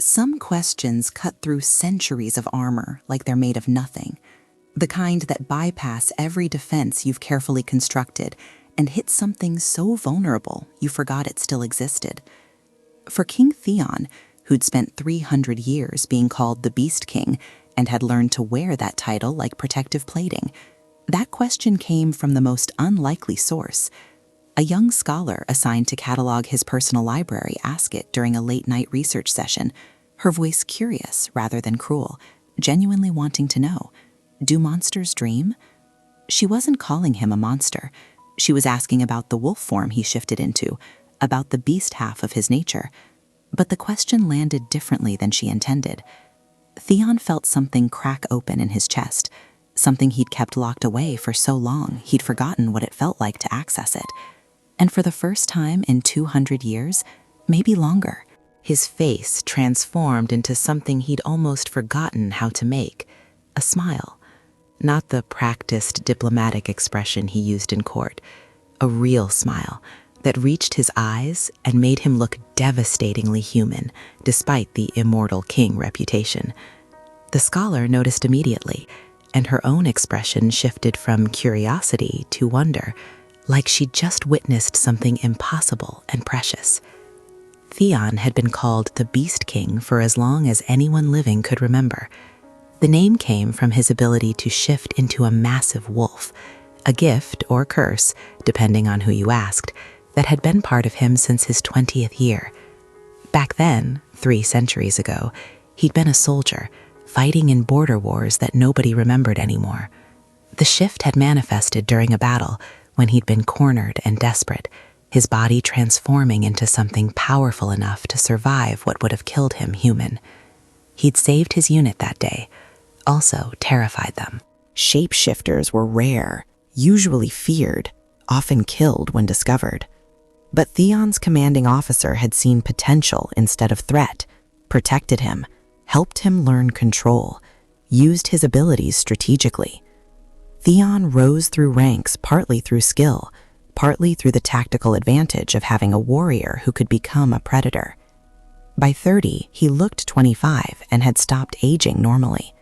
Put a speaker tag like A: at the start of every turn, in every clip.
A: Some questions cut through centuries of armor like they're made of nothing, the kind that bypass every defense you've carefully constructed and hit something so vulnerable you forgot it still existed. For King Theon, who'd spent 300 years being called the Beast King and had learned to wear that title like protective plating, that question came from the most unlikely source. A young scholar assigned to catalog his personal library asked it during a late-night research session, her voice curious rather than cruel, genuinely wanting to know, do monsters dream? She wasn't calling him a monster. She was asking about the wolf form he shifted into, about the beast half of his nature. But the question landed differently than she intended. Theon felt something crack open in his chest, something he'd kept locked away for so long he'd forgotten what it felt like to access it. And for the first time in 200 years, maybe longer, his face transformed into something he'd almost forgotten how to make, a smile. Not the practiced diplomatic expression he used in court, a real smile that reached his eyes and made him look devastatingly human, despite the immortal king reputation. The scholar noticed immediately, and her own expression shifted from curiosity to wonder, like she'd just witnessed something impossible and precious. Theon had been called the Beast King for as long as anyone living could remember. The name came from his ability to shift into a massive wolf, a gift or curse, depending on who you asked, that had been part of him since his 20th year. Back then, 3 centuries ago, he'd been a soldier, fighting in border wars that nobody remembered anymore. The shift had manifested during a battle when he'd been cornered and desperate, his body transforming into something powerful enough to survive what would have killed him human. He'd saved his unit that day, also terrified them. Shapeshifters were rare, usually feared, often killed when discovered. But Theon's commanding officer had seen potential instead of threat, protected him, helped him learn control, used his abilities strategically. Theon rose through ranks partly through skill, partly through the tactical advantage of having a warrior who could become a predator. By 30, he looked 25 and had stopped aging normally.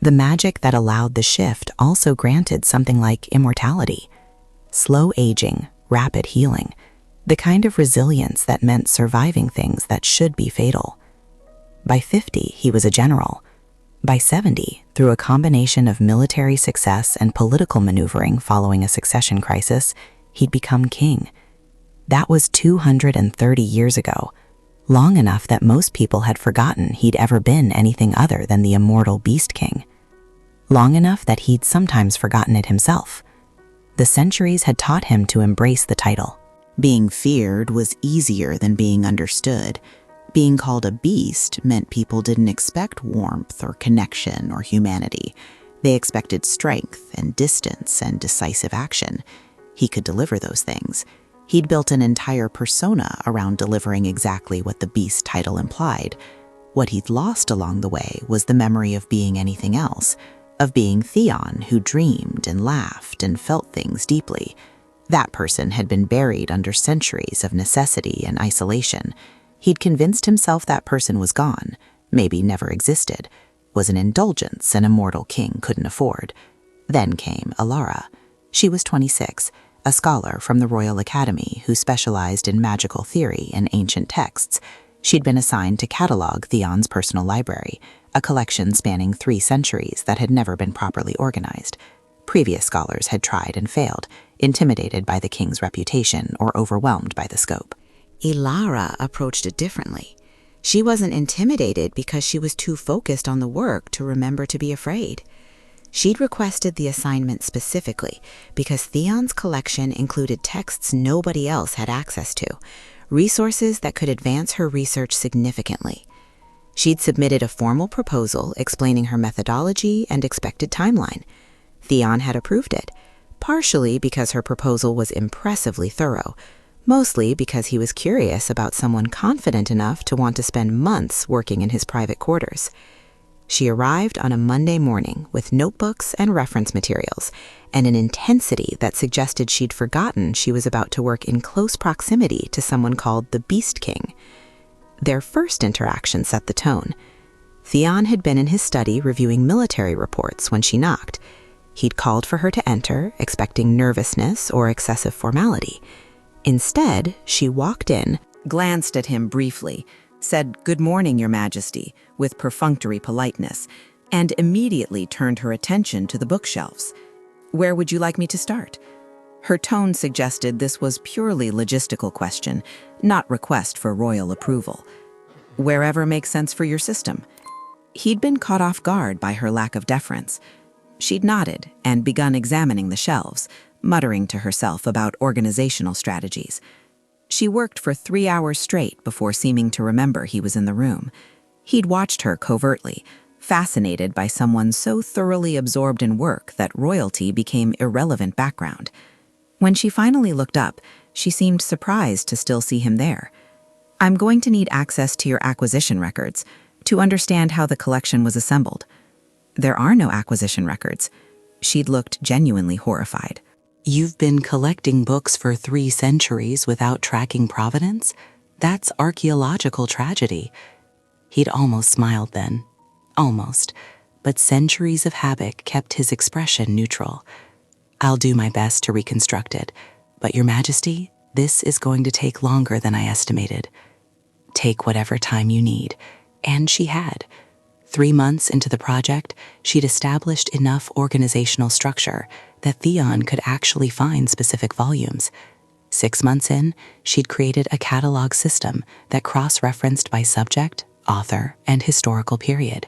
A: The magic that allowed the shift also granted something like immortality, slow aging, rapid healing, the kind of resilience that meant surviving things that should be fatal. By 50, he was a general. By 70, through a combination of military success and political maneuvering following a succession crisis, he'd become king. That was 230 years ago, long enough that most people had forgotten he'd ever been anything other than the immortal Beast King. Long enough that he'd sometimes forgotten it himself. The centuries had taught him to embrace the title. Being feared was easier than being understood. Being called a beast meant people didn't expect warmth or connection or humanity. They expected strength and distance and decisive action. He could deliver those things. He'd built an entire persona around delivering exactly what the beast title implied. What he'd lost along the way was the memory of being anything else, of being Theon who dreamed and laughed and felt things deeply. That person had been buried under centuries of necessity and isolation. He'd convinced himself that person was gone, maybe never existed, was an indulgence an immortal king couldn't afford. Then came Alara. She was 26, a scholar from the Royal Academy who specialized in magical theory and ancient texts. She'd been assigned to catalog Theon's personal library, a collection spanning 3 centuries that had never been properly organized. Previous scholars had tried and failed, intimidated by the king's reputation or overwhelmed by the scope. Alara approached it differently. She wasn't intimidated because she was too focused on the work to remember to be afraid. She'd requested the assignment specifically because Theon's collection included texts nobody else had access to, resources that could advance her research significantly. She'd submitted a formal proposal explaining her methodology and expected timeline. Theon had approved it, partially because her proposal was impressively thorough, mostly because he was curious about someone confident enough to want to spend months working in his private quarters. She arrived on a Monday morning with notebooks and reference materials, and an intensity that suggested she'd forgotten she was about to work in close proximity to someone called the Beast King. Their first interaction set the tone. Theon had been in his study reviewing military reports when she knocked. He'd called for her to enter, expecting nervousness or excessive formality. Instead, she walked in, glanced at him briefly, said, "Good morning, Your Majesty," with perfunctory politeness, and immediately turned her attention to the bookshelves. "Where would you like me to start?" Her tone suggested this was purely logistical question, not request for royal approval. "Wherever makes sense for your system." He'd been caught off guard by her lack of deference. She'd nodded and begun examining the shelves, muttering to herself about organizational strategies. She worked for 3 hours straight before seeming to remember he was in the room. He'd watched her covertly, fascinated by someone so thoroughly absorbed in work that royalty became irrelevant background. When she finally looked up, she seemed surprised to still see him there. "I'm going to need access to your acquisition records to understand how the collection was assembled." "There are no acquisition records." She'd looked genuinely horrified. "You've been collecting books for 3 centuries without tracking provenance? That's archaeological tragedy." He'd almost smiled then. Almost. But centuries of habit kept his expression neutral. "I'll do my best to reconstruct it. But Your Majesty, this is going to take longer than I estimated." "Take whatever time you need." And she had. 3 months into the project, she'd established enough organizational structure that Theon could actually find specific volumes. 6 months in, she'd created a catalog system that cross-referenced by subject, author, and historical period.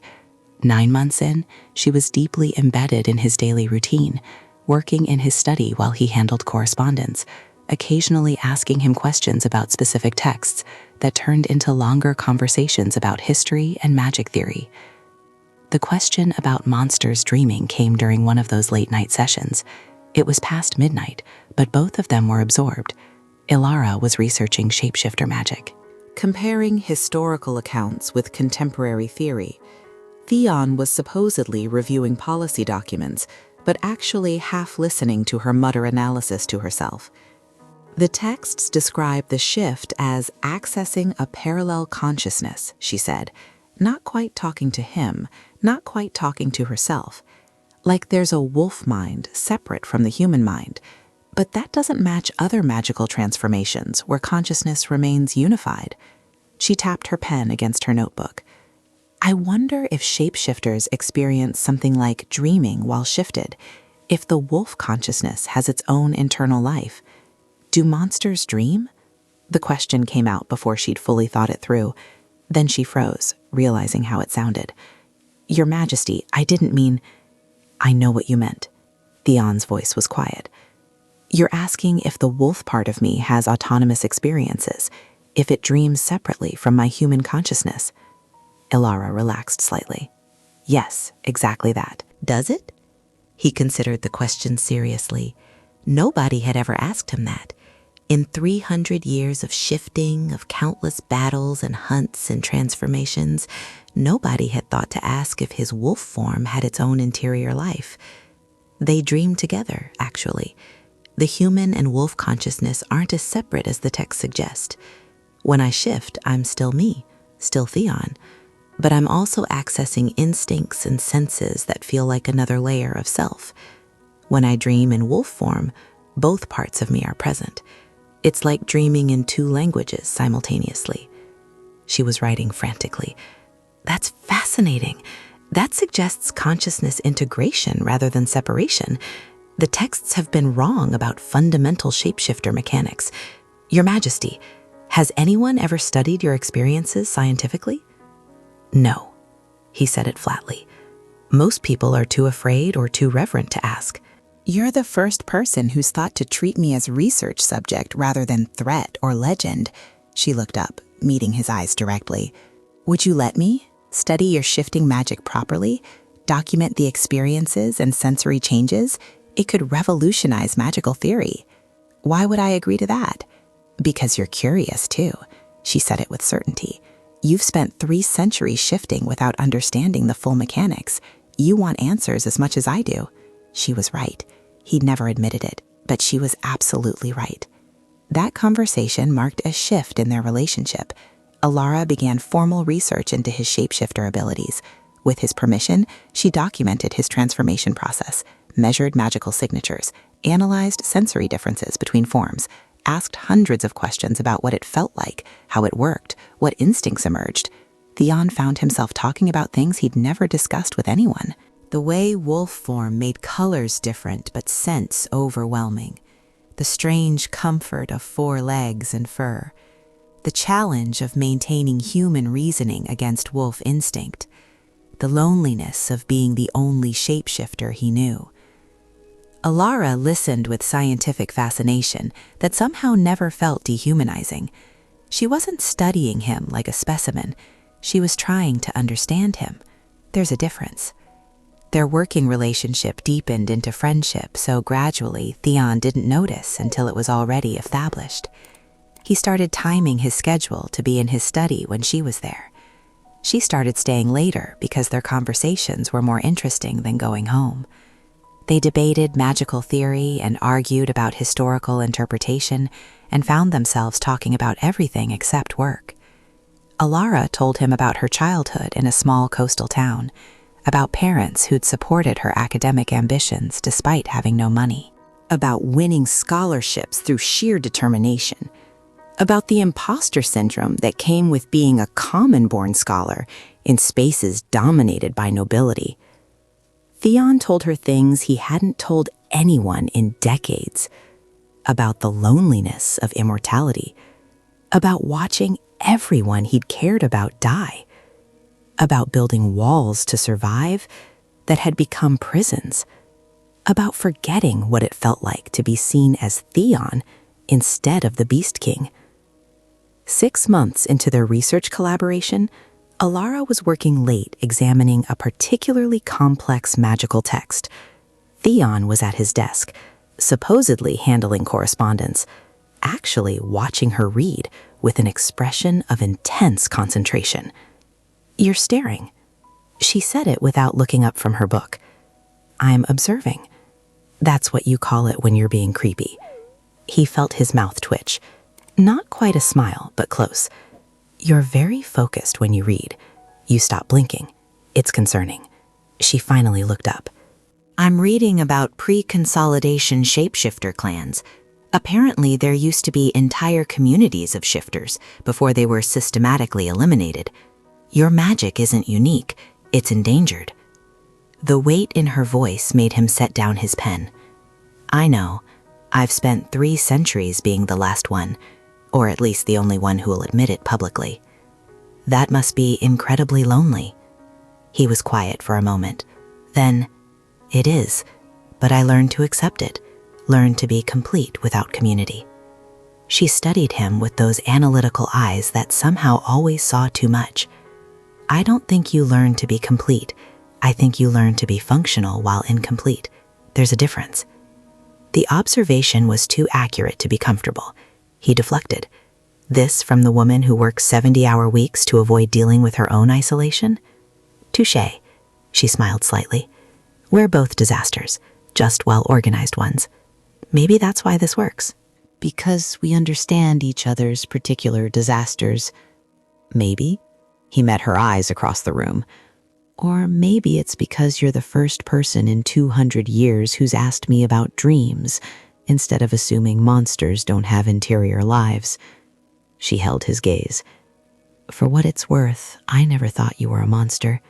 A: 9 months in, she was deeply embedded in his daily routine, working in his study while he handled correspondence, occasionally asking him questions about specific texts that turned into longer conversations about history and magic theory. The question about monsters dreaming came during one of those late-night sessions. It was past midnight, but both of them were absorbed. Ilara was researching shapeshifter magic, comparing historical accounts with contemporary theory. Theon was supposedly reviewing policy documents, but actually half listening to her mutter analysis to herself. The texts describe the shift as accessing a parallel consciousness, she said, not quite talking to him, not quite talking to herself. Like there's a wolf mind separate from the human mind, but that doesn't match other magical transformations where consciousness remains unified. She tapped her pen against her notebook. "I wonder if shapeshifters experience something like dreaming while shifted, if the wolf consciousness has its own internal life. Do monsters dream?" The question came out before she'd fully thought it through. Then she froze, realizing how it sounded. "Your Majesty, I didn't mean—" "I know what you meant." Theon's voice was quiet. "You're asking if the wolf part of me has autonomous experiences, if it dreams separately from my human consciousness." Ilara relaxed slightly. "Yes, exactly that." "Does it?" He considered the question seriously. Nobody had ever asked him that. In 300 years of shifting, of countless battles and hunts and transformations, nobody had thought to ask if his wolf form had its own interior life. They dream together, actually. The human and wolf consciousness aren't as separate as the text suggests. When I shift, I'm still me, still Theon, but I'm also accessing instincts and senses that feel like another layer of self. When I dream in wolf form, both parts of me are present. It's like dreaming in 2 languages simultaneously. She was writing frantically. "That's fascinating. That suggests consciousness integration rather than separation. The texts have been wrong about fundamental shapeshifter mechanics. Your Majesty, has anyone ever studied your experiences scientifically?" "No," he said it flatly. "Most people are too afraid or too reverent to ask." "You're the first person who's thought to treat me as research subject rather than threat or legend." She looked up, meeting his eyes directly. "Would you let me study your shifting magic properly, document the experiences and sensory changes? It could revolutionize magical theory." "Why would I agree to that?" "Because you're curious too." She said it with certainty. "You've spent 3 centuries shifting without understanding the full mechanics. You want answers as much as I do." She was right. He'd never admitted it, but she was absolutely right. That conversation marked a shift in their relationship. Alara began formal research into his shapeshifter abilities. With his permission, she documented his transformation process, measured magical signatures, analyzed sensory differences between forms, asked hundreds of questions about what it felt like, how it worked, what instincts emerged. Theon found himself talking about things he'd never discussed with anyone. The way wolf form made colors different but scents overwhelming. The strange comfort of 4 legs and fur. The challenge of maintaining human reasoning against wolf instinct. The loneliness of being the only shapeshifter he knew. Alara listened with scientific fascination that somehow never felt dehumanizing. She wasn't studying him like a specimen. She was trying to understand him. There's a difference. Their working relationship deepened into friendship so gradually Theon didn't notice until it was already established. He started timing his schedule to be in his study when she was there. She started staying later because their conversations were more interesting than going home. They debated magical theory and argued about historical interpretation and found themselves talking about everything except work. Alara told him about her childhood in a small coastal town, about parents who'd supported her academic ambitions despite having no money, about winning scholarships through sheer determination, about the imposter syndrome that came with being a common-born scholar in spaces dominated by nobility. Theon told her things he hadn't told anyone in decades, about the loneliness of immortality, about watching everyone he'd cared about die, about building walls to survive that had become prisons, about forgetting what it felt like to be seen as Theon instead of the Beast King. 6 months into their research collaboration, Alara was working late examining a particularly complex magical text. Theon was at his desk, supposedly handling correspondence, actually watching her read with an expression of intense concentration. "You're staring." She said it without looking up from her book. "I'm observing." "That's what you call it when you're being creepy." He felt his mouth twitch. Not quite a smile, but close. "You're very focused when you read. You stop blinking. It's concerning." She finally looked up. "I'm reading about pre-consolidation shapeshifter clans. Apparently there used to be entire communities of shifters before they were systematically eliminated. Your magic isn't unique, it's endangered." The weight in her voice made him set down his pen. "I know. I've spent 3 centuries being the last one, or at least the only one who'll admit it publicly. That must be incredibly lonely." He was quiet for a moment. Then, "It is, but I learned to accept it, learned to be complete without community." She studied him with those analytical eyes that somehow always saw too much. "I don't think you learn to be complete. I think you learn to be functional while incomplete. There's a difference." The observation was too accurate to be comfortable. He deflected. "This from the woman who works 70-hour weeks to avoid dealing with her own isolation?" "Touché." She smiled slightly. "We're both disasters, just well-organized ones. Maybe that's why this works. Because we understand each other's particular disasters." "Maybe." He met her eyes across the room. "Or maybe it's because you're the first person in 200 years who's asked me about dreams, instead of assuming monsters don't have interior lives." She held his gaze. "For what it's worth, I never thought you were a monster.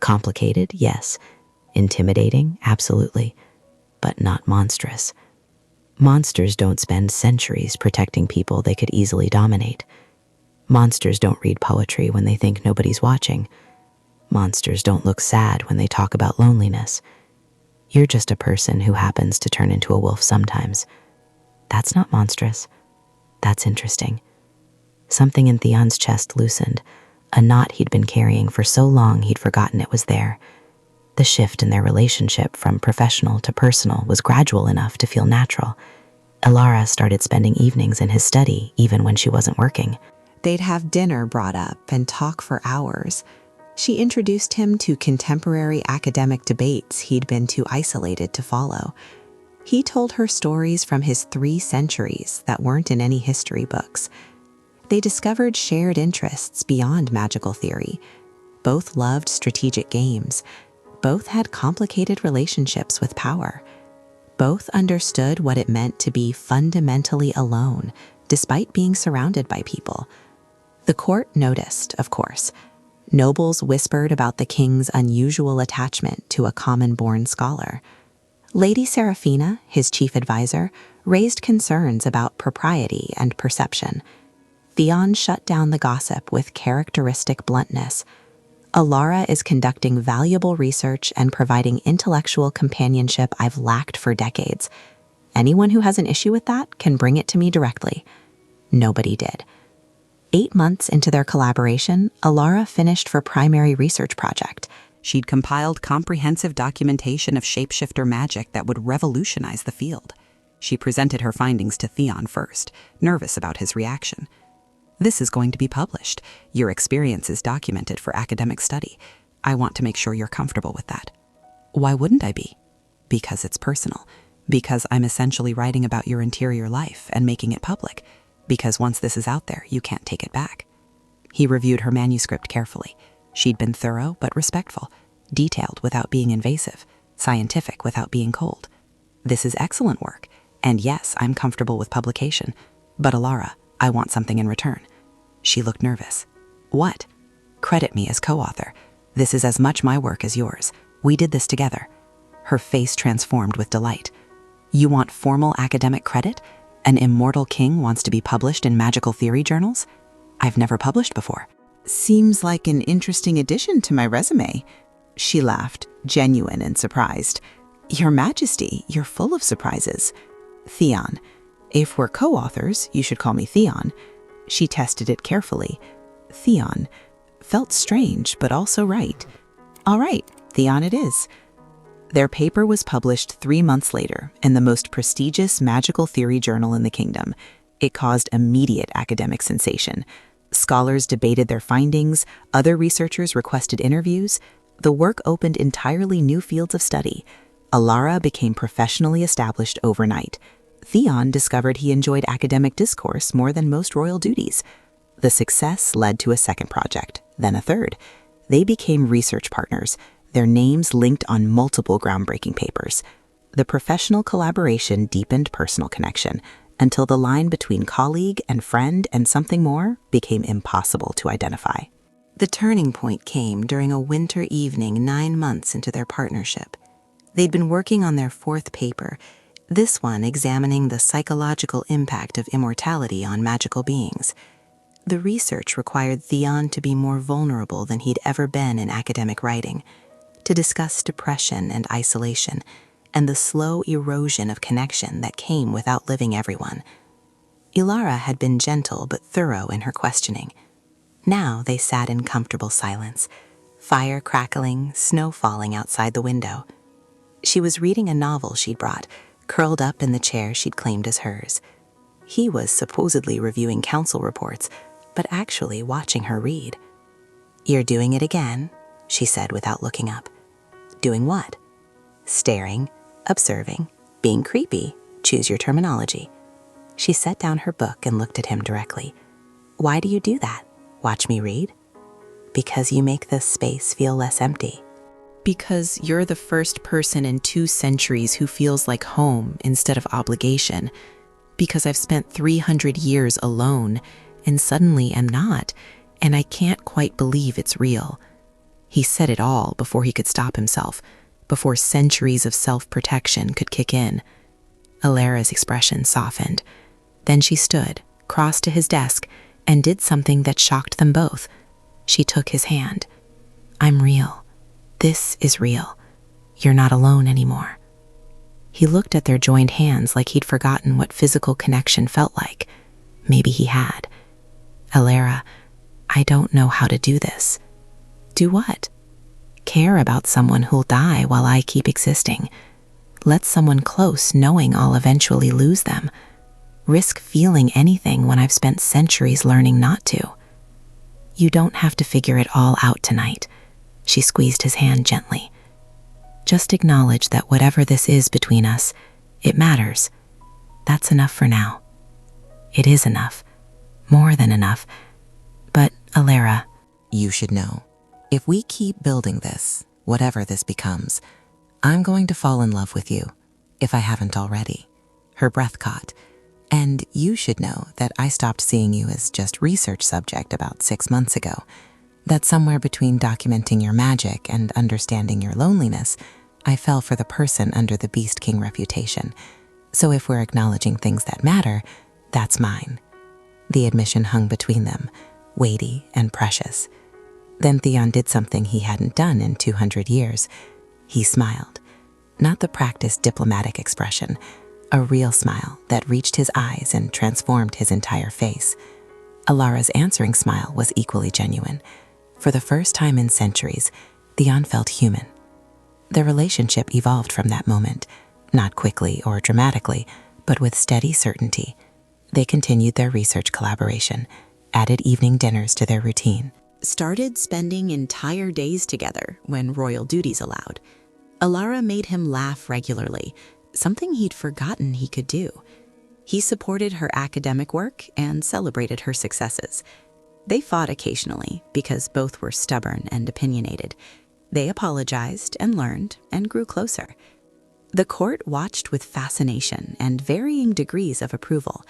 A: Complicated, yes. Intimidating, absolutely. But not monstrous. Monsters don't spend centuries protecting people they could easily dominate. Monsters don't read poetry when they think nobody's watching. Monsters don't look sad when they talk about loneliness. You're just a person who happens to turn into a wolf sometimes. That's not monstrous. That's interesting." Something in Theon's chest loosened, a knot he'd been carrying for so long he'd forgotten it was there. The shift in their relationship from professional to personal was gradual enough to feel natural. Alara started spending evenings in his study even when she wasn't working. They'd have dinner brought up and talk for hours. She introduced him to contemporary academic debates he'd been too isolated to follow. He told her stories from his 3 centuries that weren't in any history books. They discovered shared interests beyond magical theory. Both loved strategic games. Both had complicated relationships with power. Both understood what it meant to be fundamentally alone, despite being surrounded by people. The court noticed, of course. Nobles whispered about the king's unusual attachment to a common-born scholar. Lady Seraphina, his chief advisor, raised concerns about propriety and perception. Theon shut down the gossip with characteristic bluntness. Alara is conducting valuable research and providing intellectual companionship I've lacked for decades. Anyone who has an issue with that can bring it to me directly. Nobody did. 8 months into their collaboration, Alara finished her primary research project. She'd compiled comprehensive documentation of shapeshifter magic that would revolutionize the field. She presented her findings to Theon first, nervous about his reaction. "This is going to be published. Your experience is documented for academic study. I want to make sure you're comfortable with that." "Why wouldn't I be?" "Because it's personal. Because I'm essentially writing about your interior life and making it public. Because once this is out there, you can't take it back." He reviewed her manuscript carefully. She'd been thorough but respectful, detailed without being invasive, scientific without being cold. "This is excellent work, and yes, I'm comfortable with publication. But Alara, I want something in return." She looked nervous. "What?" "Credit me as co-author. This is as much my work as yours. We did this together." Her face transformed with delight. "You want formal academic credit? An immortal king wants to be published in magical theory journals? I've never published before." "Seems like an interesting addition to my resume." She laughed, genuine and surprised. "Your Majesty, you're full of surprises." "Theon. If we're co-authors, you should call me Theon." She tested it carefully. Theon. Felt strange, but also right. "All right, Theon it is." Their paper was published 3 months later in the most prestigious magical theory journal in the kingdom. It caused immediate academic sensation. Scholars debated their findings, other researchers requested interviews. The work opened entirely new fields of study. Alara became professionally established overnight. Theon discovered he enjoyed academic discourse more than most royal duties. The success led to a second project, then a third. They became research partners, their names linked on multiple groundbreaking papers. The professional collaboration deepened personal connection until the line between colleague and friend and something more became impossible to identify. The turning point came during a winter evening 9 months into their partnership. They'd been working on their 4th paper, this one examining the psychological impact of immortality on magical beings. The research required Theon to be more vulnerable than he'd ever been in academic writing, to discuss depression and isolation, and the slow erosion of connection that came with outliving everyone. Alara had been gentle but thorough in her questioning. Now they sat in comfortable silence, fire crackling, snow falling outside the window. She was reading a novel she'd brought, curled up in the chair she'd claimed as hers. He was supposedly reviewing council reports, but actually watching her read. "You're doing it again," she said without looking up. "Doing what?" "Staring, observing, being creepy. Choose your terminology." She set down her book and looked at him directly. "Why do you do that? Watch me read?" "Because you make this space feel less empty." "Because you're the first person in 2 centuries who feels like home instead of obligation. Because I've spent 300 years alone and suddenly am not, and I can't quite believe it's real." He said it all before he could stop himself, before centuries of self-protection could kick in. Alara's expression softened. Then she stood, crossed to his desk, and did something that shocked them both. She took his hand. "I'm real. This is real. You're not alone anymore." He looked at their joined hands like he'd forgotten what physical connection felt like. Maybe he had. "Alara, I don't know how to do this." "Do what?" "Care about someone who'll die while I keep existing. Let someone close knowing I'll eventually lose them. Risk feeling anything when I've spent centuries learning not to." "You don't have to figure it all out tonight." She squeezed his hand gently. "Just acknowledge that whatever this is between us, it matters. That's enough for now." "It is enough. More than enough. But, Alara, you should know, if we keep building this, whatever this becomes, I'm going to fall in love with you, if I haven't already. Her breath caught. And you should know that I stopped seeing you as just research subject about 6 months ago. That somewhere between documenting your magic and understanding your loneliness, I fell for the person under the Beast King reputation. So if we're acknowledging things that matter, that's mine. The admission hung between them, weighty and precious. Then Theon did something he hadn't done in 200 years. He smiled. Not the practiced diplomatic expression, a real smile that reached his eyes and transformed his entire face. Alara's answering smile was equally genuine. For the first time in centuries, Theon felt human. Their relationship evolved from that moment, not quickly or dramatically, but with steady certainty. They continued their research collaboration, added evening dinners to their routine, started spending entire days together when royal duties allowed. Alara made him laugh regularly, something he'd forgotten he could do. He supported her academic work and celebrated her successes. They fought occasionally because both were stubborn and opinionated. They apologized and learned and grew closer. The court watched with fascination and varying degrees of approval.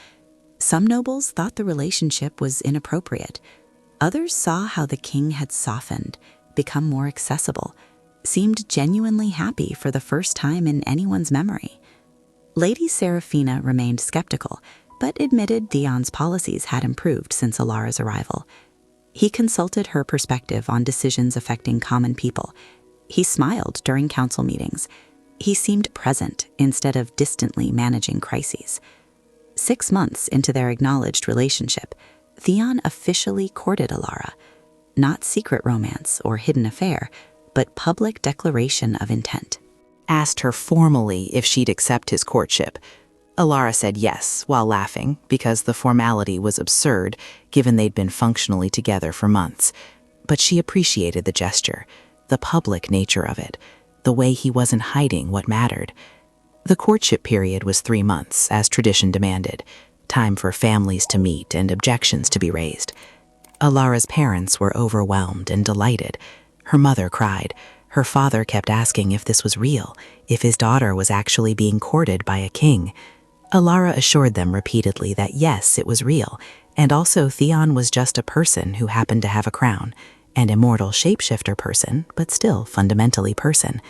A: Some nobles thought the relationship was inappropriate. Others saw how the king had softened, become more accessible, seemed genuinely happy for the first time in anyone's memory. Lady Seraphina remained skeptical, but admitted Theon's policies had improved since Alara's arrival. He consulted her perspective on decisions affecting common people. He smiled during council meetings. He seemed present instead of distantly managing crises. 6 months into their acknowledged relationship, Theon officially courted Alara. Not secret romance or hidden affair, but public declaration of intent. Asked her formally if she'd accept his courtship. Alara said yes, while laughing, because the formality was absurd, given they'd been functionally together for months. But she appreciated the gesture, the public nature of it, the way he wasn't hiding what mattered. The courtship period was 3 months, as tradition demanded, time for families to meet and objections to be raised. Alara's parents were overwhelmed and delighted. Her mother cried. Her father kept asking if this was real, if his daughter was actually being courted by a king. Alara assured them repeatedly that yes, it was real, and also Theon was just a person who happened to have a crown, an immortal shapeshifter person, but still fundamentally person.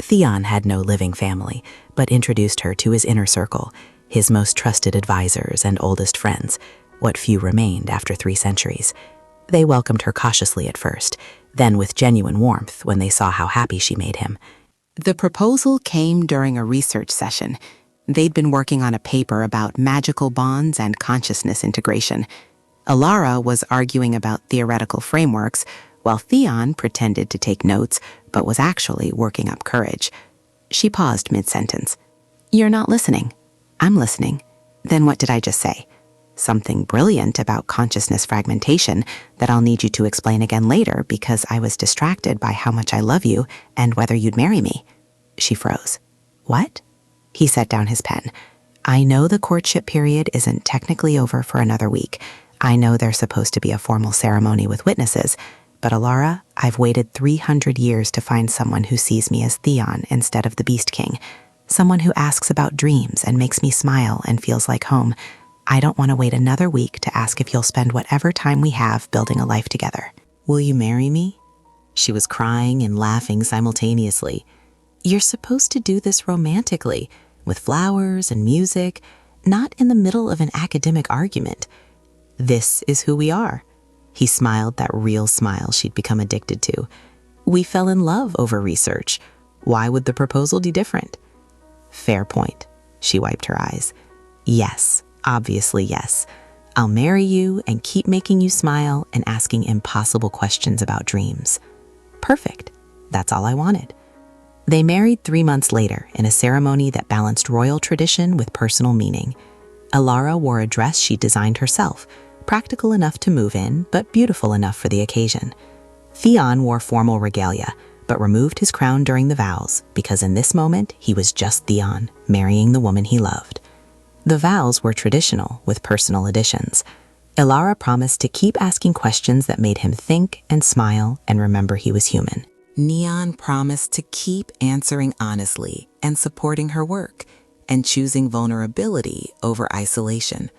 A: Theon had no living family, but introduced her to his inner circle, his most trusted advisors and oldest friends, what few remained after 3 centuries. They welcomed her cautiously at first, then with genuine warmth when they saw how happy she made him. The proposal came during a research session. They'd been working on a paper about magical bonds and consciousness integration. Alara was arguing about theoretical frameworks, while Theon pretended to take notes, but was actually working up courage. She paused mid-sentence. "You're not listening." "I'm listening." "Then what did I just say?" "Something brilliant about consciousness fragmentation that I'll need you to explain again later because I was distracted by how much I love you and whether you'd marry me." She froze. "What?" He set down his pen. "I know the courtship period isn't technically over for another week. I know there's supposed to be a formal ceremony with witnesses, but Alara, I've waited 300 years to find someone who sees me as Theon instead of the Beast King. Someone who asks about dreams and makes me smile and feels like home. I don't want to wait another week to ask if you'll spend whatever time we have building a life together. Will you marry me?" She was crying and laughing simultaneously. "You're supposed to do this romantically, with flowers and music, not in the middle of an academic argument. This is who we are." He smiled that real smile she'd become addicted to. "We fell in love over research. Why would the proposal be different?" "Fair point." She wiped her eyes. "Yes, obviously yes. I'll marry you and keep making you smile and asking impossible questions about dreams." Perfect. That's all I wanted. They married 3 months later in a ceremony that balanced royal tradition with personal meaning. Alara wore a dress she designed herself, practical enough to move in, but beautiful enough for the occasion. Theon wore formal regalia, but removed his crown during the vows because in this moment he was just Theon, marrying the woman he loved. The vows were traditional with personal additions. Ilara promised to keep asking questions that made him think and smile and remember he was human. Neon promised to keep answering honestly and supporting her work and choosing vulnerability over isolation.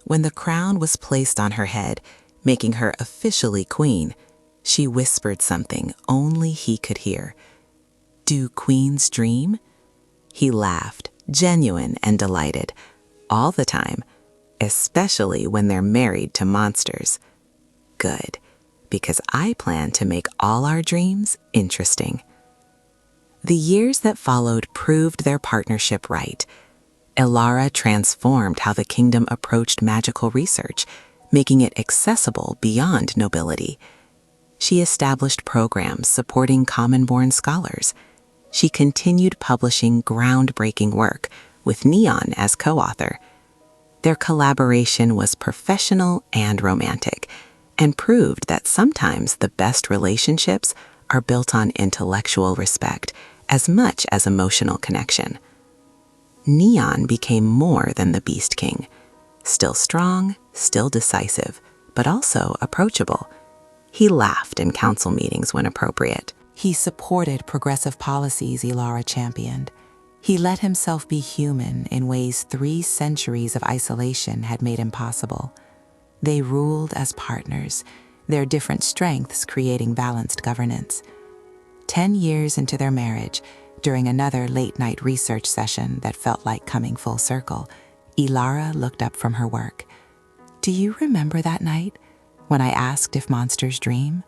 A: When the crown was placed on her head, making her officially queen, she whispered something only he could hear. "Do queens dream?" He laughed, genuine and delighted, all the time, especially when they're married to monsters. Good, because I plan to make all our dreams interesting. The years that followed proved their partnership right. Ilara transformed how the kingdom approached magical research, making it accessible beyond nobility. She established programs supporting common-born scholars. She continued publishing groundbreaking work, with Neon as co-author. Their collaboration was professional and romantic, and proved that sometimes the best relationships are built on intellectual respect as much as emotional connection. Neon became more than the Beast King. Still strong, still decisive, but also approachable. He laughed in council meetings when appropriate. He supported progressive policies Ilara championed. He let himself be human in ways 3 centuries of isolation had made impossible. They ruled as partners, their different strengths creating balanced governance. 10 years into their marriage, during another late-night research session that felt like coming full circle, Ilara looked up from her work. "Do you remember that night when I asked if monsters dream?"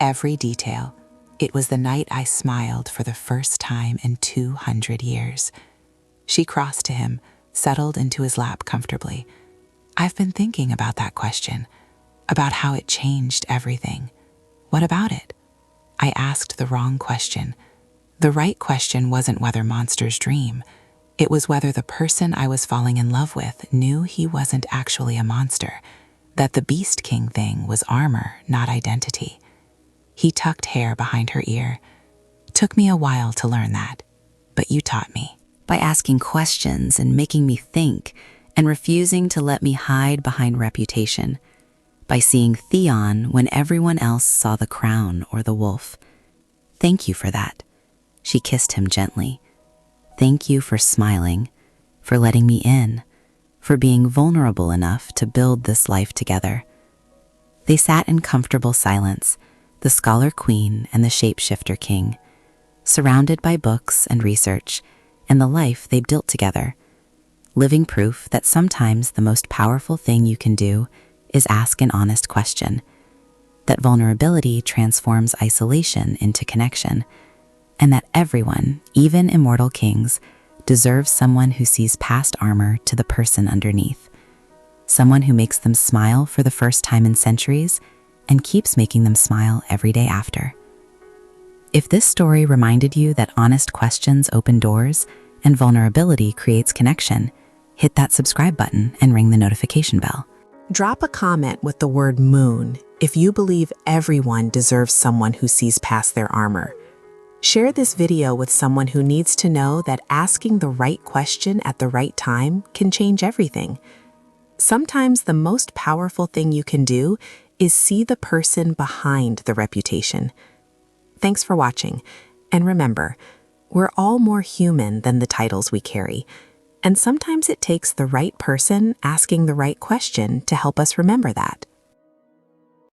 A: Every detail. It was the night I smiled for the first time in 200 years. She crossed to him, settled into his lap comfortably. "I've been thinking about that question, about how it changed everything. What about it?" I asked the wrong question. The right question wasn't whether monsters dream. It was whether the person I was falling in love with knew he wasn't actually a monster, that the Beast King thing was armor, not identity. He tucked hair behind her ear. "Took me a while to learn that, but you taught me." By asking questions and making me think, and refusing to let me hide behind reputation. By seeing Theon when everyone else saw the crown or the wolf. "Thank you for that." She kissed him gently. "Thank you for smiling, for letting me in, for being vulnerable enough to build this life together." They sat in comfortable silence, the scholar queen and the shapeshifter king, surrounded by books and research and the life they built together, living proof that sometimes the most powerful thing you can do is ask an honest question, that vulnerability transforms isolation into connection, and that everyone, even immortal kings, deserves someone who sees past armor to the person underneath, someone who makes them smile for the first time in centuries and keeps making them smile every day after. If this story reminded you that honest questions open doors and vulnerability creates connection, hit that subscribe button and ring the notification bell. Drop a comment with the word moon if you believe everyone deserves someone who sees past their armor. Share this video with someone who needs to know that asking the right question at the right time can change everything. Sometimes the most powerful thing you can do is see the person behind the reputation. Thanks for watching, and remember, we're all more human than the titles we carry, and sometimes it takes the right person asking the right question to help us remember that.